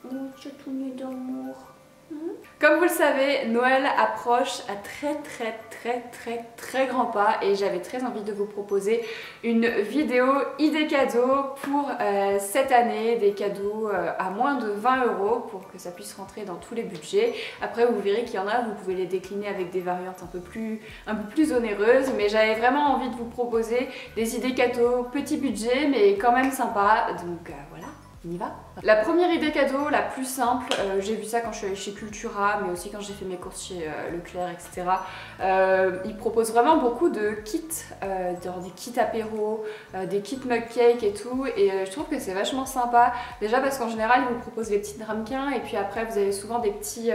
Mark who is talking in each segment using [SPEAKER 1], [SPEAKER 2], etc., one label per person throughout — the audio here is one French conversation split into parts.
[SPEAKER 1] Oh, c'est tout né d'amour.
[SPEAKER 2] Comme vous le savez, Noël approche à très grands pas et j'avais très envie de vous proposer une vidéo idée cadeau pour cette année, des cadeaux à moins de 20 € pour que ça puisse rentrer dans tous les budgets. Après vous verrez qu'il y en a, vous pouvez les décliner avec des variantes un peu plus onéreuses, mais j'avais vraiment envie de vous proposer des idées cadeaux petit budget mais quand même sympa, donc voilà. On y va. La première idée cadeau, la plus simple, j'ai vu ça quand je suis allée chez Cultura, mais aussi quand j'ai fait mes courses chez Leclerc, etc. Ils proposent vraiment beaucoup de kits, genre des kits apéro, des kits mug cake et tout, et je trouve que c'est vachement sympa. Déjà parce qu'en général, ils vous proposent les petites ramequins, et puis après, vous avez souvent des petits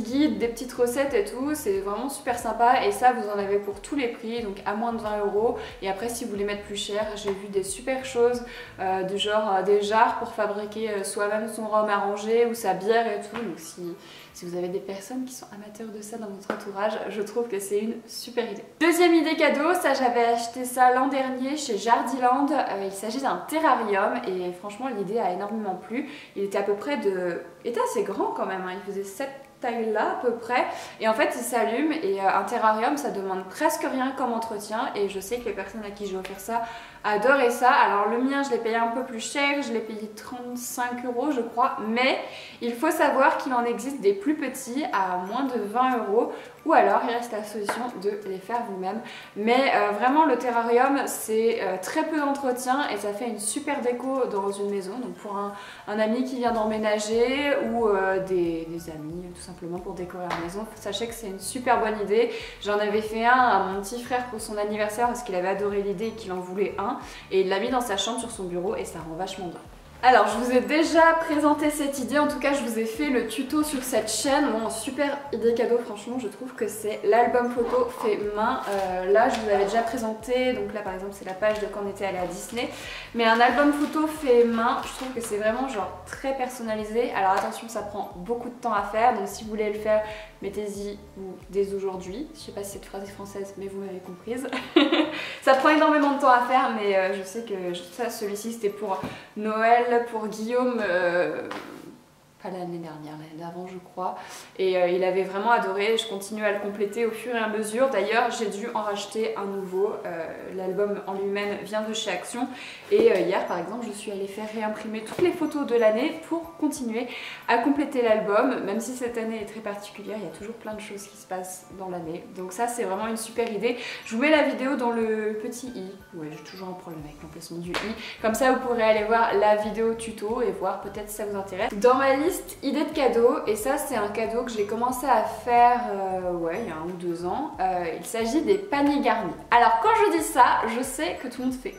[SPEAKER 2] guides, des petites recettes et tout. C'est vraiment super sympa, et ça, vous en avez pour tous les prix, donc à moins de 20 €. Et après, si vous voulez mettre plus cher, j'ai vu des super choses, du genre des jarres pour fabriquer soi-même son rhum arrangé ou sa bière et tout. Donc si vous avez des personnes qui sont amateurs de ça dans votre entourage, je trouve que c'est une super idée. Deuxième idée cadeau, ça j'avais acheté ça l'an dernier chez Jardiland. Il s'agit d'un terrarium et franchement l'idée a énormément plu. Il était à peu près il était assez grand quand même, hein. Il faisait 7 taille là à peu près, et en fait il s'allume, et un terrarium ça demande presque rien comme entretien, et je sais que les personnes à qui j'ai offert ça adoraient ça. Alors le mien je l'ai payé un peu plus cher, je l'ai payé 35 € je crois, mais il faut savoir qu'il en existe des plus petits à moins de 20 €, ou alors il reste la solution de les faire vous-même. Mais vraiment le terrarium c'est très peu d'entretien et ça fait une super déco dans une maison, donc pour un ami qui vient d'emménager ou des amis tout simplement pour décorer la maison. Sachez que c'est une super bonne idée. J'en avais fait un à mon petit frère pour son anniversaire parce qu'il avait adoré l'idée et qu'il en voulait un, et il l'a mis dans sa chambre sur son bureau et ça rend vachement bien. Alors je vous ai déjà présenté cette idée, en tout cas je vous ai fait le tuto sur cette chaîne. Bon, super idée cadeau, franchement je trouve que c'est l'album photo fait main. Là je vous avais déjà présenté, donc là par exemple c'est la page de quand on était allé à Disney. Mais un album photo fait main, je trouve que c'est vraiment genre très personnalisé. Alors attention, ça prend beaucoup de temps à faire, donc si vous voulez le faire, mettez-y dès aujourd'hui. Je sais pas si cette phrase est française, mais vous m'avez comprise. Ça prend énormément de temps à faire, mais je sais que celui-ci c'était pour Noël, pour Guillaume, pas l'année dernière, l'année d'avant je crois, et il avait vraiment adoré. Je continue à le compléter au fur et à mesure. D'ailleurs j'ai dû en racheter un nouveau, l'album en lui-même vient de chez Action, et hier par exemple je suis allée faire réimprimer toutes les photos de l'année pour continuer à compléter l'album. Même si cette année est très particulière, il y a toujours plein de choses qui se passent dans l'année, donc ça c'est vraiment une super idée. Je vous mets la vidéo dans le petit i, ouais j'ai toujours un problème avec l'emplacement du i, comme ça vous pourrez aller voir la vidéo tuto et voir peut-être si ça vous intéresse. Dans ma liste idée de cadeaux, et ça c'est un cadeau que j'ai commencé à faire ouais, il y a 1 ou 2 ans, il s'agit des paniers garnis. Alors quand je dis ça, je sais que tout le monde fait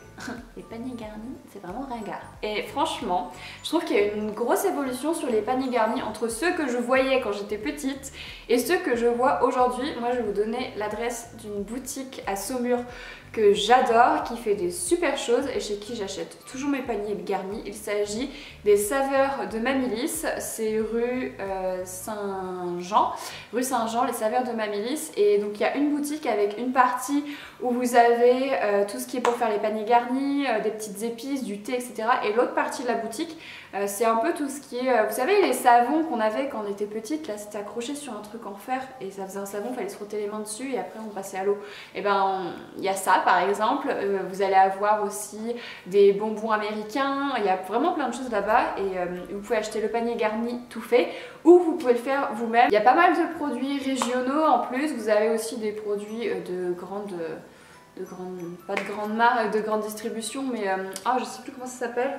[SPEAKER 2] les paniers garnis, c'est vraiment ringard. Et franchement, je trouve qu'il y a une grosse évolution sur les paniers garnis entre ceux que je voyais quand j'étais petite et ceux que je vois aujourd'hui. Moi je vais vous donner l'adresse d'une boutique à Saumur que j'adore, qui fait des super choses et chez qui j'achète toujours mes paniers garnis. Il s'agit des Saveurs de Mamie-Lys, c'est rue Saint-Jean, les Saveurs de Mamie-Lys. Et donc il y a une boutique avec une partie où vous avez tout ce qui est pour faire les paniers garnis, des petites épices, du thé, etc. Et l'autre partie de la boutique, c'est un peu tout ce qui est, vous savez les savons qu'on avait quand on était petite, là c'était accroché sur un truc en fer et ça faisait un savon, il fallait se frotter les mains dessus et après on passait à l'eau. Et ben il y a ça par exemple, vous allez avoir aussi des bonbons américains, il y a vraiment plein de choses là-bas, et vous pouvez acheter le panier garni tout fait ou vous pouvez le faire vous-même. Il y a pas mal de produits régionaux en plus, vous avez aussi des produits pas de grande marque, de grande distribution, mais je sais plus comment ça s'appelle,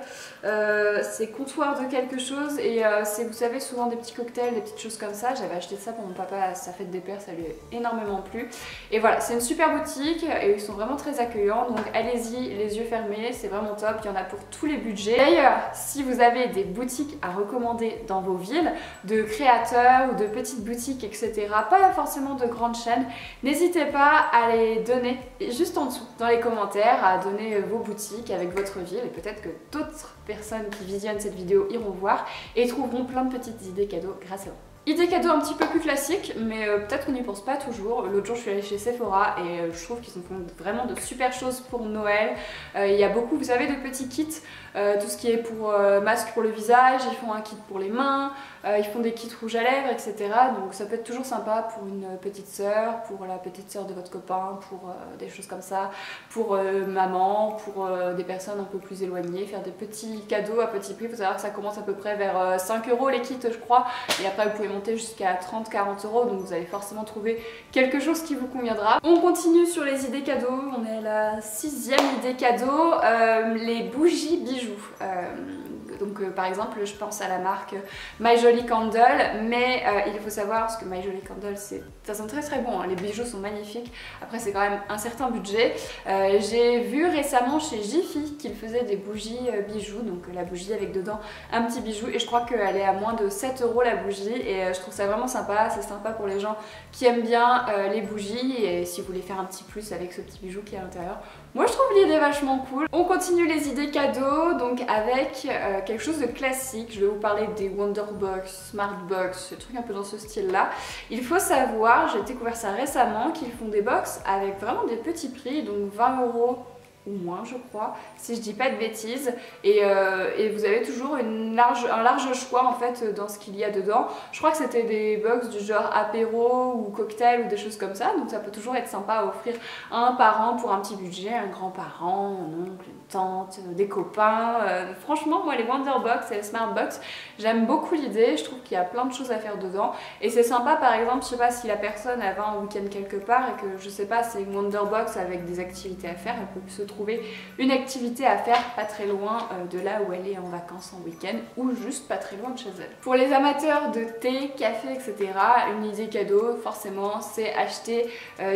[SPEAKER 2] c'est comptoir de quelque chose, et c'est, vous savez, souvent des petits cocktails, des petites choses comme ça. J'avais acheté ça pour mon papa à sa fête des pères, ça lui a énormément plu. Et voilà, c'est une super boutique et ils sont vraiment très accueillants, donc allez-y les yeux fermés, c'est vraiment top, il y en a pour tous les budgets. D'ailleurs, si vous avez des boutiques à recommander dans vos villes, de créateurs ou de petites boutiques, etc., pas forcément de grandes chaînes, n'hésitez pas à les donner juste en dessous dans les commentaires, à donner vos boutiques avec votre ville, et peut-être que d'autres personnes qui visionnent cette vidéo iront voir et trouveront plein de petites idées cadeaux grâce à vous. Idée cadeau un petit peu plus classique, mais peut-être qu'on n'y pense pas toujours. L'autre jour je suis allée chez Sephora et je trouve qu'ils font vraiment de super choses pour Noël. Il y a beaucoup, vous savez, de petits kits, tout ce qui est pour masque pour le visage, ils font un kit pour les mains, ils font des kits rouges à lèvres, etc. Donc ça peut être toujours sympa pour une petite sœur, pour la petite sœur de votre copain, pour des choses comme ça, pour maman, pour des personnes un peu plus éloignées, faire des petits cadeaux à petit prix. Il faut savoir que ça commence à peu près vers 5 € les kits, je crois, et après vous pouvez monter jusqu'à 30-40 €, donc vous allez forcément trouver quelque chose qui vous conviendra. On continue sur les idées cadeaux, on est à la 6e idée cadeau, les bougies bijoux. Donc par exemple je pense à la marque My Jolly Candle, mais il faut savoir, parce que My Jolly Candle ça sent très bon, hein, les bijoux sont magnifiques, après c'est quand même un certain budget. J'ai vu récemment chez Jiffy qu'ils faisaient des bougies bijoux, donc la bougie avec dedans un petit bijou, et je crois qu'elle est à moins de 7 € la bougie, et je trouve ça vraiment sympa. C'est sympa pour les gens qui aiment bien les bougies, et si vous voulez faire un petit plus avec ce petit bijou qui est à l'intérieur. Moi je trouve l'idée vachement cool. On continue les idées cadeaux, donc avec quelque chose de classique. Je vais vous parler des Wonderbox, Smartbox, ce truc un peu dans ce style là. Il faut savoir, j'ai découvert ça récemment, qu'ils font des box avec vraiment des petits prix, donc 20 € ou moins je crois, si je dis pas de bêtises, et vous avez toujours un large choix en fait dans ce qu'il y a dedans. Je crois que c'était des box du genre apéro ou cocktail ou des choses comme ça, donc ça peut toujours être sympa à offrir à un parent pour un petit budget, un grand-parent, un oncle, une tante, des copains. Franchement moi les Wonderbox et les Smartbox, j'aime beaucoup l'idée, je trouve qu'il y a plein de choses à faire dedans, et c'est sympa. Par exemple, je sais pas si la personne elle va en week-end quelque part et que je sais pas, c'est une Wonderbox avec des activités à faire, elle peut se trouver une activité à faire pas très loin de là où elle est en vacances en week-end, ou juste pas très loin de chez elle. Pour les amateurs de thé, café, etc., une idée cadeau forcément c'est acheter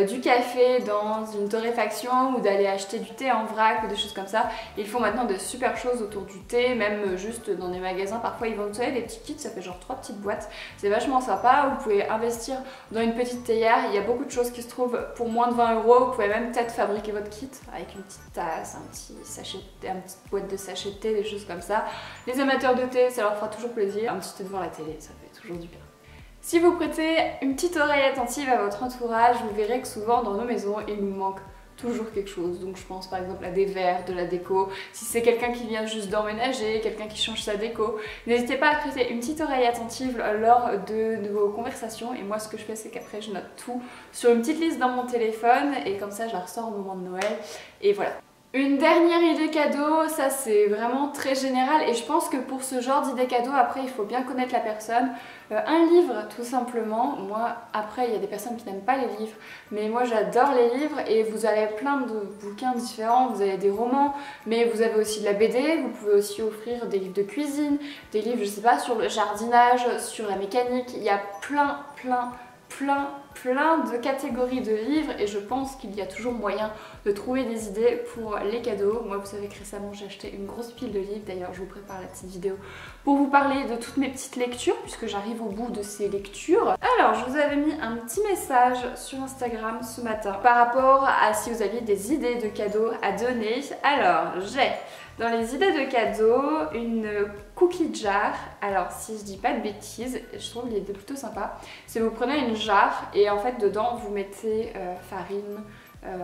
[SPEAKER 2] du café dans une torréfaction, ou d'aller acheter du thé en vrac ou des choses comme ça. Ils font maintenant de super choses autour du thé, même juste dans des magasins, parfois ils vendent, vous savez, des petits kits, ça fait genre 3 petites boîtes, c'est vachement sympa. Vous pouvez investir dans une petite théière, il y a beaucoup de choses qui se trouvent pour moins de 20 €. Vous pouvez même peut-être fabriquer votre kit avec une petite tasse, un petit sachet de thé, une petite boîte de sachets de thé, des choses comme ça. Les amateurs de thé, ça leur fera toujours plaisir. Un petit thé devant la télé, ça fait toujours du bien. Si vous prêtez une petite oreille attentive à votre entourage, vous verrez que souvent dans nos maisons, il nous manque toujours quelque chose. Donc je pense par exemple à des verres, de la déco. Si c'est quelqu'un qui vient juste d'emménager, quelqu'un qui change sa déco, n'hésitez pas à prêter une petite oreille attentive lors de vos conversations. Et moi ce que je fais, c'est qu'après je note tout sur une petite liste dans mon téléphone, et comme ça je la ressors au moment de Noël, et voilà. Une dernière idée cadeau, ça c'est vraiment très général, et je pense que pour ce genre d'idée cadeau, après il faut bien connaître la personne. Un livre tout simplement. Moi après il y a des personnes qui n'aiment pas les livres, mais moi j'adore les livres, et vous avez plein de bouquins différents. Vous avez des romans, mais vous avez aussi de la BD, vous pouvez aussi offrir des livres de cuisine, des livres je sais pas sur le jardinage, sur la mécanique. Il y a plein de catégories de livres, et je pense qu'il y a toujours moyen de trouver des idées pour les cadeaux. Moi vous savez que récemment j'ai acheté une grosse pile de livres, d'ailleurs je vous prépare la petite vidéo pour vous parler de toutes mes petites lectures, puisque j'arrive au bout de ces lectures. Alors je vous avais mis un petit message sur Instagram ce matin par rapport à si vous aviez des idées de cadeaux à donner. Alors j'ai dans les idées de cadeaux une cookie jar. Alors si je dis pas de bêtises, je trouve l'idée plutôt sympa. C'est vous prenez une jarre et en fait dedans vous mettez farine,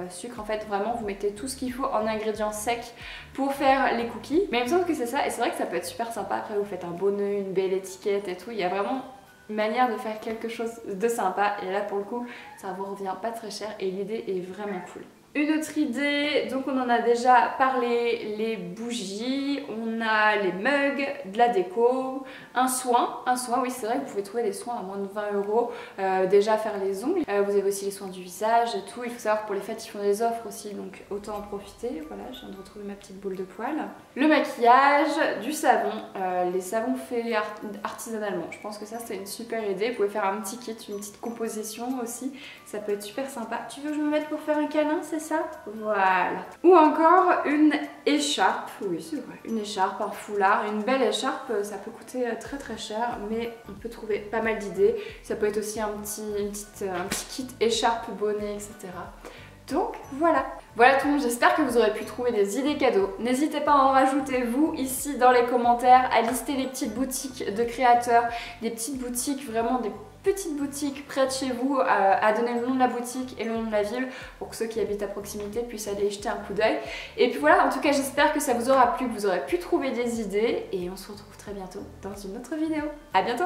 [SPEAKER 2] sucre, en fait vraiment vous mettez tout ce qu'il faut en ingrédients secs pour faire les cookies. Mais il me semble que c'est ça, et c'est vrai que ça peut être super sympa. Après vous faites un beau nœud, une belle étiquette et tout. Il y a vraiment une manière de faire quelque chose de sympa, et là pour le coup ça vous revient pas très cher et l'idée est vraiment cool. Une autre idée, donc on en a déjà parlé, les bougies, on a les mugs, de la déco, un soin, oui c'est vrai que vous pouvez trouver des soins à moins de 20 €, déjà faire les ongles, vous avez aussi les soins du visage et tout. Il faut savoir que pour les fêtes ils font des offres aussi, donc autant en profiter. Voilà, je viens de retrouver ma petite boule de poils. Le maquillage, du savon, les savons faits artisanalement, je pense que ça c'est une super idée. Vous pouvez faire un petit kit, une petite composition aussi, ça peut être super sympa. Tu veux que je me mette pour faire un câlin, c'est ça? Voilà. Ou encore une écharpe, oui c'est vrai, une écharpe, un foulard, une belle écharpe, ça peut coûter très cher, mais on peut trouver pas mal d'idées. Ça peut être aussi un petit kit écharpe, bonnet, etc. Donc voilà. Voilà tout le monde, j'espère que vous aurez pu trouver des idées cadeaux. N'hésitez pas à en rajouter vous ici dans les commentaires, à lister les petites boutiques de créateurs, des petites boutiques, vraiment des petites boutiques près de chez vous, à donner le nom de la boutique et le nom de la ville pour que ceux qui habitent à proximité puissent aller y jeter un coup d'œil. Et puis voilà, en tout cas j'espère que ça vous aura plu, que vous aurez pu trouver des idées et on se retrouve très bientôt dans une autre vidéo. À bientôt!